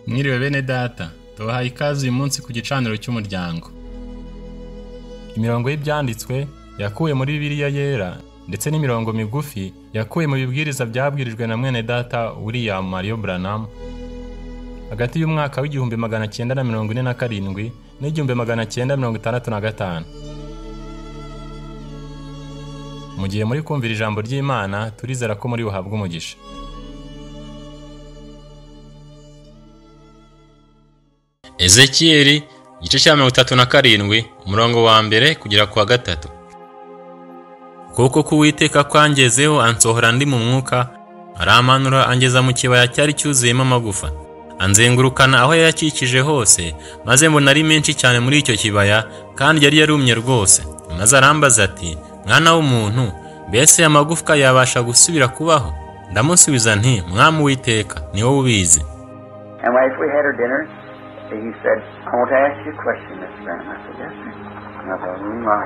Mwiriwe bene data, tubahaye ikaze uyu munsi ku gicaniro cy'umuryango. Imirongo y'ibyanditswe yakuwe muri Bibiliya yera ndetse n'imirongo migufi yakuwe mu bibwiriza byabwirijwe na mwene data William Mario Branham hagati y'umwaka w'igihumbi 947 n'igihumbi 965. Mu gihe muri kumvira ijambo ry'Imana, turizera ko muri buhabwe umugisha. Ezekieli igice cya 37 umurongo wa mbere kugera ku wa 3. Ukuboko k'Uwiteka kwangezeho ansohora ndi mu mwuka, aramanura angeza mu kibaya cyari cyuzuyemo amagufa, anzengurukana aho yakikije hose, maze mbona ari menshi cyane muri icyo kibaya kandi yari yarumye rwose. Maze arambaza ati, mwana w'umuntu, mbese amagufwa yabasha gusubira kubaho? Ndamusubiza nti, mwami Uwiteka ni wowe ubizi. He said, I want to ask you a question, Mr. Branham. I said, yes, sir. And I thought,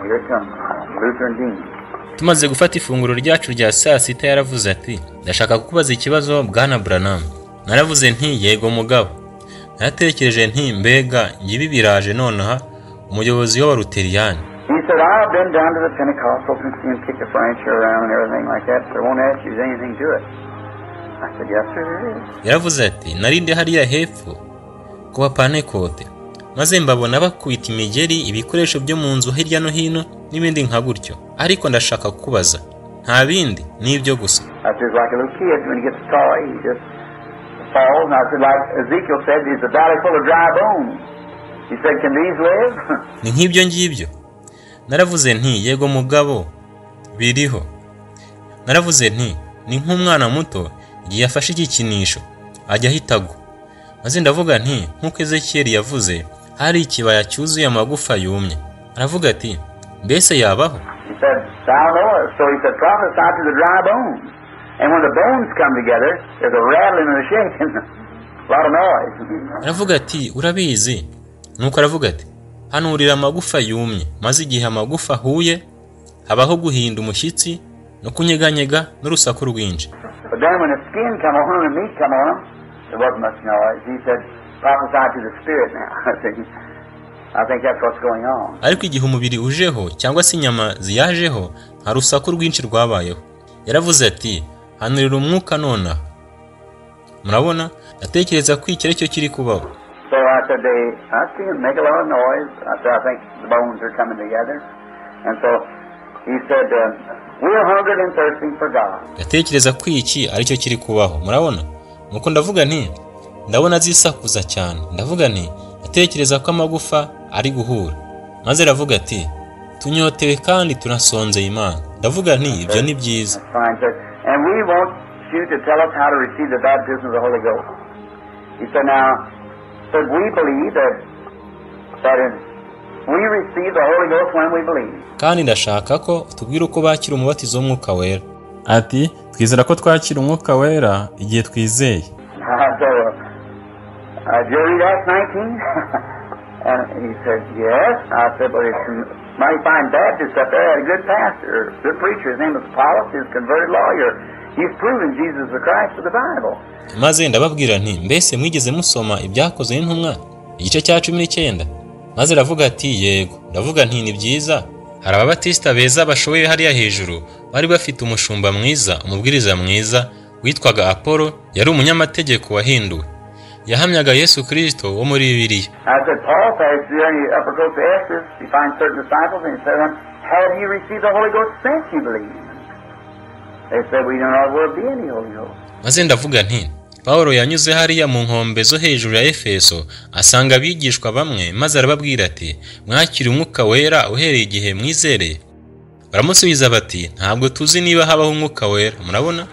here it comes, Lutheran Dean. Tumaze gufata ifunguro ryacu rya saa sita yaravuze ati, ndashaka kukubaza ikibazo Bwana Branham. Naravuze nti, yego mugabo. Naratekereje nti, mbega ngibi biraje nonaha umuyobozi w'Abaluteriyani. He said, I've been down to the Pentecostals and seen kick the furniture around and everything like that, so I won't ask you if there's anything to it. I said, yes, sir, there is. Yaravuze ati, narinde hariya hepfo kuba Panekote, maze mbabona bakubita imigeri ibikoresho byo mu nzu hirya no hino n'ibindi nka gutyo, ariko ndashaka kukubaza nta bindi n'ibyo gusa. Ni nk'ibyo ngibyo. Naravuze nti, yego mugabo, biriho. Naravuze nti, ni nk'umwana muto igihe yafashe igikinisho ajya ahitagwa. Maze ndavuga nti, nk'uko Ezekieli yavuze, hari ikibaya cyuzuye amagufa yumye. Aravuga ati, mbese yabaho? Aravuga ati, urabizi? Nuko aravuga ati, hanurira amagufa yumye, maze igihe amagufa ahuye habaho guhinda umushyitsi no kunyeganyega n'urusaku rwinshi. There wasn't much noise. He said, prophesy to the spirit now. I think that's what's going on. Ariko igihe umubiri ujeho cyangwa se inyama ziyajeho, hari urusaku rwinshi rwabayeho. Yaravuze ati, hanurira umwuka nona. Murabona, natekereza ko iki aricyo kiri kubaho. So I said, I see him make a lot of noise. I said, I think the bones are coming together. And so he said, we're hungry and thirsting for God. Natekereza ko iki aricyo kiri kubaho. Murabona? Nuko ndavuga nti, ndabona zisakuza cyane. Ndavuga nti, atekereza ko amagufa ari guhura. Maze aravuga ati, tunyotewe kandi tunasonzeye Imana. Ndavuga nti, ibyo ni byiza. And we want you to tell us how to receive the baptism of the Holy Ghost. He said, now, we believe that we receive the Holy Ghost when we believe. Kandi ndashaka ko tubwira uko bakira umubatizo w'Umwuka Wera. Ati, twizera ko twakira Umwuka Wera igihe twizeye. Did you read Acts 19? And he said, yes. I said, but it's mighty fine Baptist up there, had a good pastor, good preacher. His name was Paulus, he's a converted lawyer. He's proven Jesus the Christ of the Bible. Maze ndababwira nti, mbese mwigeze musoma ibyakozwe n'intumwa igice cya 19? Maze aravuga ati, yego. Ndavuga nti, ni byiza. Hari ababatista beza bashoboye hariya hejuru, bari bafite umushumba mwiza, umubwiriza mwiza witwaga Apollo, yari umunyamategeko wahinduwe. Yahamyaga Yesu Kristo wo muri Bibiliya. Maze ndavuga nti, Paulo yanyuze hariya mu nkombe zo hejuru ya Efeso, asanga abigishwa bamwe, maze arababwira ati, mwakira Umwuka Wera uhereye igihe mwizereye. Baramusubiza bati, ntabwo tuzi niba habaho Umwuka Wera. Murabona?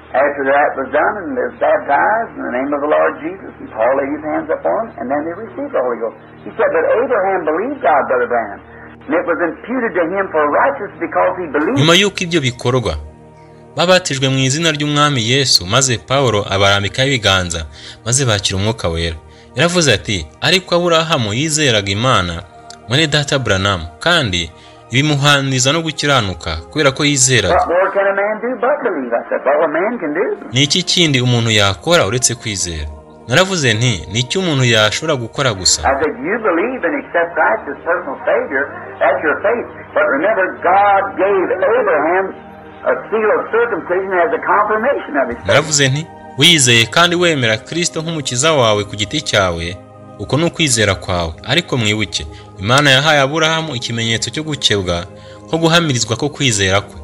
After that was done and they were baptized in the name of the Lord Jesus, and Paul laid his hands upon them, and then they received the Holy Ghost. He said, but Abraham believed God, Brother Branham, and it was imputed to him for righteousness because he believed. Nyuma y'uko ibyo bikorwa, babatijwe mu izina ry'Umwami Yesu, maze Paulo abarambikaho ibiganza, maze bakira Umwuka Wera. Yaravuze ati, ariko Aburahamu yizeraga Imana, mwene data Branham, kandi ibimuhaniza no gukiranuka kubera ko yizeraga. Ni iki kindi umuntu yakora uretse kwizera? Naravuze nti nicyo umuntu yashobora gukora gusa. I said, you believe and accept Christ as personal Savior, that's your faith. But remember, God gave Abraham a seal of circumcision as a confirmation of his faith. Naravuze nti wizeye kandi wemera Kristo nk'umukiza wawe ku giti cyawe, uko ni ukwizera kwawe. Ariko mwibuke, Imana yahaye Aburahamu ikimenyetso cyo gukebwa nko guhamirizwa ko kwizera kwe.